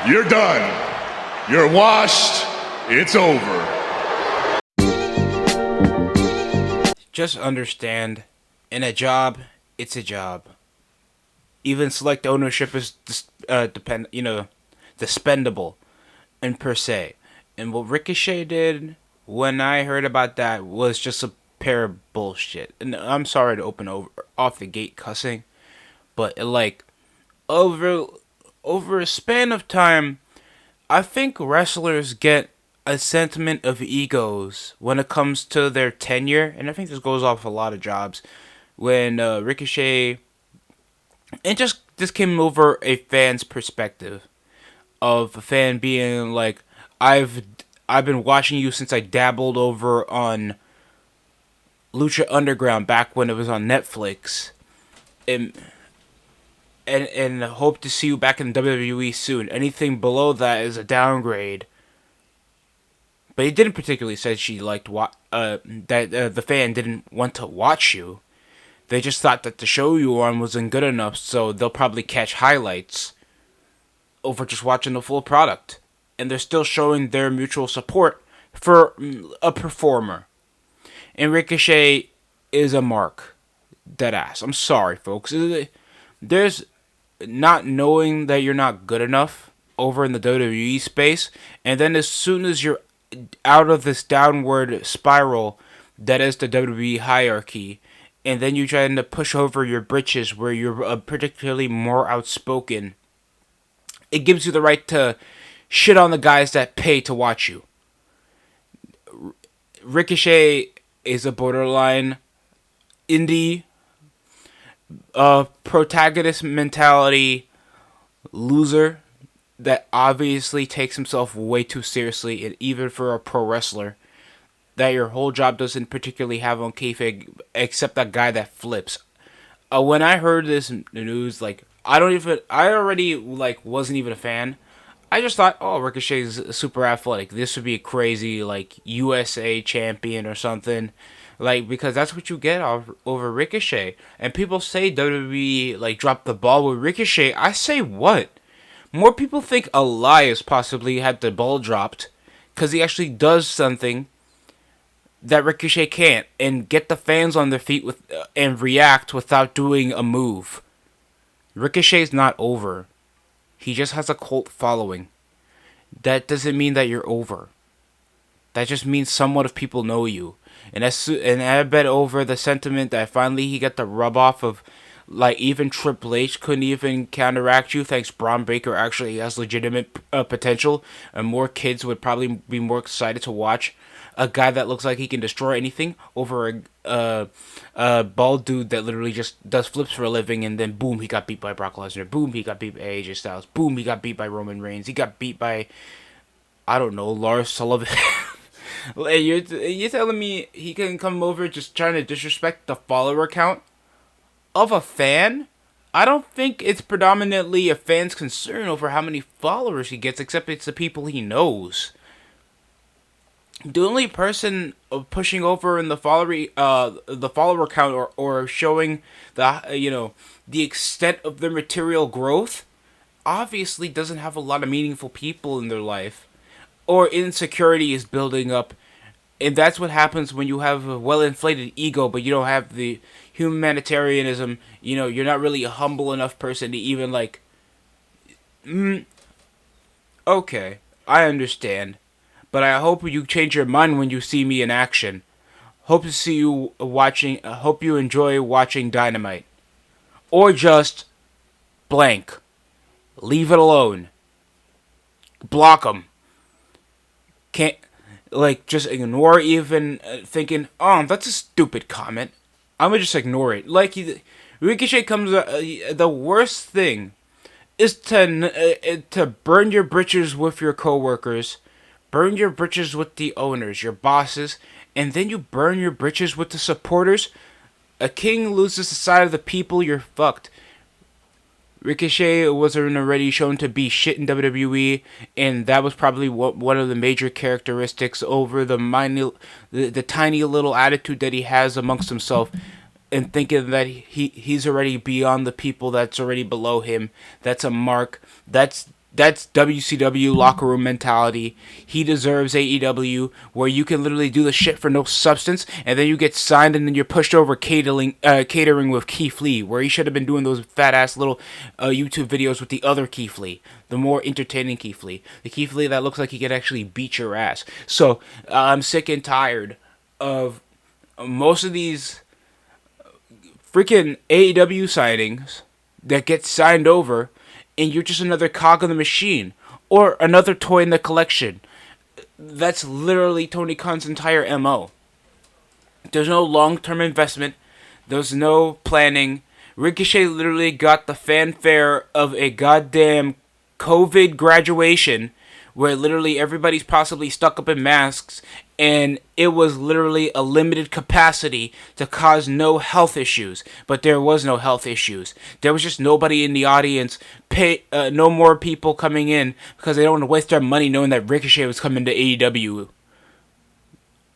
You're done. You're washed. It's over. Just understand, in a job, it's a job. Even select ownership is dispendable, and per se. And what Ricochet did when I heard about that was just a pair of bullshit. And I'm sorry to off the gate cussing, but over over a span of time, I think wrestlers get a sentiment of egos when it comes to their tenure, and I think this goes off a lot of jobs. When Ricochet, and just this came over a fan's perspective of a fan being like, I've been watching you since I dabbled over on Lucha Underground back when it was on Netflix, and hope to see you back in WWE soon. Anything below that is a downgrade. But he didn't particularly say she liked the fan didn't want to watch you. They just thought that the show you were on wasn't good enough, so they'll probably catch highlights over just watching the full product. And they're still showing their mutual support for a performer. And Ricochet is a mark. Deadass. I'm sorry, folks. There's not knowing that you're not good enough over in the WWE space, and then as soon as you're out of this downward spiral that is the WWE hierarchy, and then you try to push over your britches where you're particularly more outspoken, it gives you the right to shit on the guys that pay to watch you. Ricochet is a borderline indie protagonist mentality loser that obviously takes himself way too seriously, and even for a pro wrestler, that your whole job doesn't particularly have on kayfabe except that guy that flips. When I heard this news, I already wasn't even a fan. I just thought, oh, Ricochet's super athletic. This would be a crazy USA champion or something. Because that's what you get over Ricochet. And people say WWE dropped the ball with Ricochet. I say what? More people think Elias possibly had the ball dropped because he actually does something that Ricochet can't, and get the fans on their feet and react without doing a move. Ricochet's not over. He just has a cult following. That doesn't mean that you're over. That just means somewhat of people know you. And I bet over the sentiment that finally he got the rub off of, even Triple H couldn't even counteract you. Thanks, Braun Breaker actually has legitimate potential, and more kids would probably be more excited to watch a guy that looks like he can destroy anything over a bald dude that literally just does flips for a living, and then boom, he got beat by Brock Lesnar. Boom, he got beat by AJ Styles. Boom, he got beat by Roman Reigns. He got beat by, I don't know, Lars Sullivan. You're telling me he can come over just trying to disrespect the follower count of a fan? I don't think it's predominantly a fan's concern over how many followers he gets, except it's the people he knows. The only person pushing over in the follower count or showing the extent of their material growth obviously doesn't have a lot of meaningful people in their life, or insecurity is building up. And that's what happens when you have a well-inflated ego, but you don't have the humanitarianism. You're not really a humble enough person to even okay, I understand. But I hope you change your mind when you see me in action. Hope to see you watching. Hope you enjoy watching Dynamite. Or just blank. Leave it alone. Block them. Can't, just ignore even thinking, oh, that's a stupid comment. I'm gonna just ignore it. Ricochet comes, the worst thing is to burn your britches with your coworkers, burn your britches with the owners, your bosses, and then you burn your britches with the supporters. A king loses the side of the people, you're fucked. Ricochet wasn't already shown to be shit in WWE, and that was probably one of the major characteristics over the tiny little attitude that he has amongst himself, and thinking that he's already beyond the people that's already below him. That's a mark. That's That's WCW locker room mentality. He deserves AEW, where you can literally do the shit for no substance, and then you get signed, and then you're pushed over catering with Keith Lee, where he should have been doing those fat ass little YouTube videos with the other Keith Lee, the more entertaining Keith Lee, the Keith Lee that looks like he could actually beat your ass. So I'm sick and tired of most of these freaking AEW signings that get signed over, and you're just another cog in the machine or another toy in the collection. That's literally Tony Khan's entire MO. There's no long-term investment. There's no planning. Ricochet literally got the fanfare of a goddamn COVID graduation where literally everybody's possibly stuck up in masks, and it was literally a limited capacity to cause no health issues. But there was no health issues. There was just nobody in the audience, no more people coming in because they don't want to waste their money knowing that Ricochet was coming to AEW.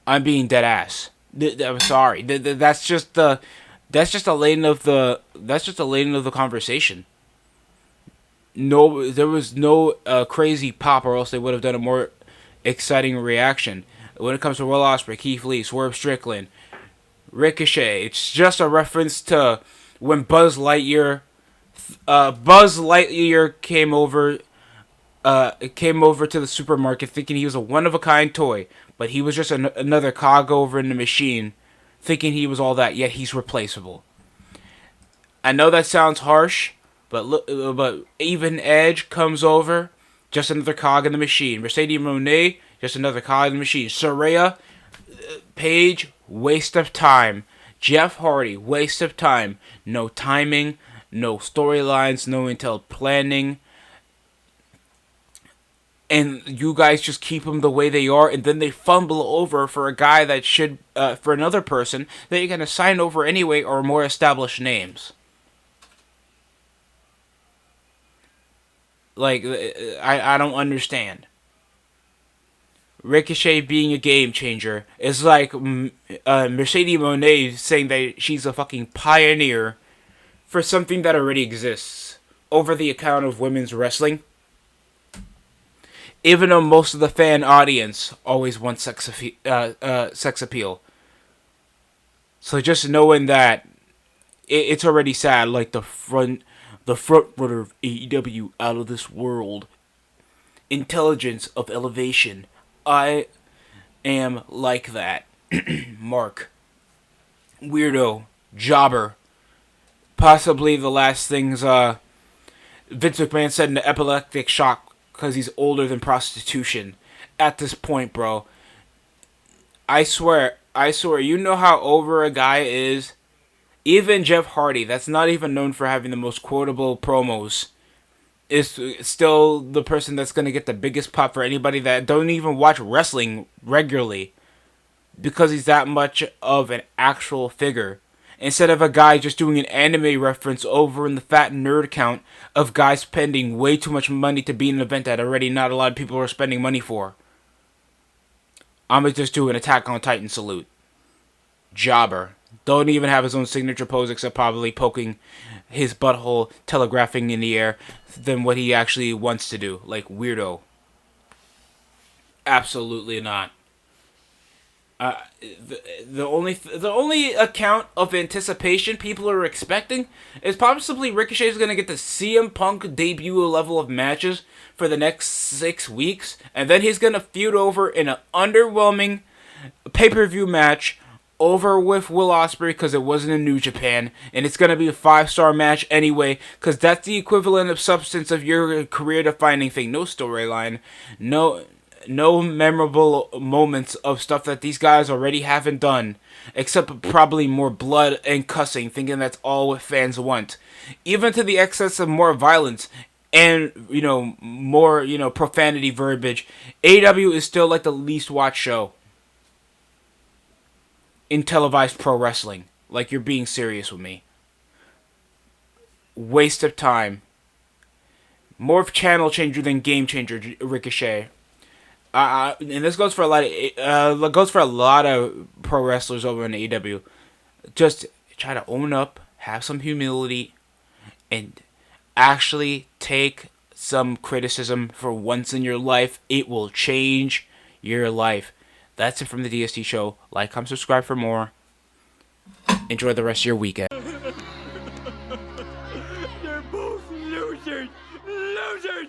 I'm being dead ass. I'm sorry. That's just the lane of the conversation. No, there was no crazy pop, or else they would have done a more exciting reaction. When it comes to Will Ospreay, Keith Lee, Swerve Strickland, Ricochet, it's just a reference to when Buzz Lightyear came over to the supermarket thinking he was a one of a kind toy, but he was just another cog over in the machine, thinking he was all that. Yet he's replaceable. I know that sounds harsh. But even Edge comes over, just another cog in the machine. Mercedes Moné, just another cog in the machine. Saraya, Paige, waste of time. Jeff Hardy, waste of time. No timing, no storylines, no intel planning. And you guys just keep them the way they are, and then they fumble over for a guy that should, for another person that you're going to sign over anyway, or more established names. Like, I don't understand. Ricochet being a game changer is like Mercedes Moné saying that she's a fucking pioneer for something that already exists over the account of women's wrestling. Even though most of the fan audience always wants sex appeal. So just knowing that it's already sad, like the front runner of AEW, out of this world. Intelligence of elevation. I am like that. Mark. Weirdo. Jobber. Possibly the last things Vince McMahon said in the epileptic shock because he's older than prostitution. At this point, bro. I swear, you know how over a guy is? Even Jeff Hardy, that's not even known for having the most quotable promos, is still the person that's going to get the biggest pop for anybody that don't even watch wrestling regularly. Because he's that much of an actual figure. Instead of a guy just doing an anime reference over in the fat nerd count of guys spending way too much money to be in an event that already not a lot of people are spending money for. I'm going to just do an Attack on Titan salute. Jobber. Don't even have his own signature pose except probably poking his butthole, telegraphing in the air than what he actually wants to do. Like, weirdo. Absolutely not. The only account of anticipation people are expecting is possibly Ricochet's going to get the CM Punk debut level of matches for the next 6 weeks, and then he's going to feud over in an underwhelming pay-per-view match over with Will Ospreay because it wasn't in New Japan, and it's going to be a 5-star match anyway because that's the equivalent of substance of your career-defining thing. No storyline, no memorable moments of stuff that these guys already haven't done, except probably more blood and cussing, thinking that's all what fans want. Even to the excess of more violence and, more, profanity verbiage, AEW is still like the least watched show in televised pro wrestling. Like, you're being serious with me. Waste of time. More of channel changer than game changer, Ricochet. And this goes for a lot of pro wrestlers over in AEW. Just try to own up, have some humility, and actually take some criticism for once in your life, it will change your life. That's it from the DST show. Like, comment, subscribe for more. Enjoy the rest of your weekend. You're both losers! Losers!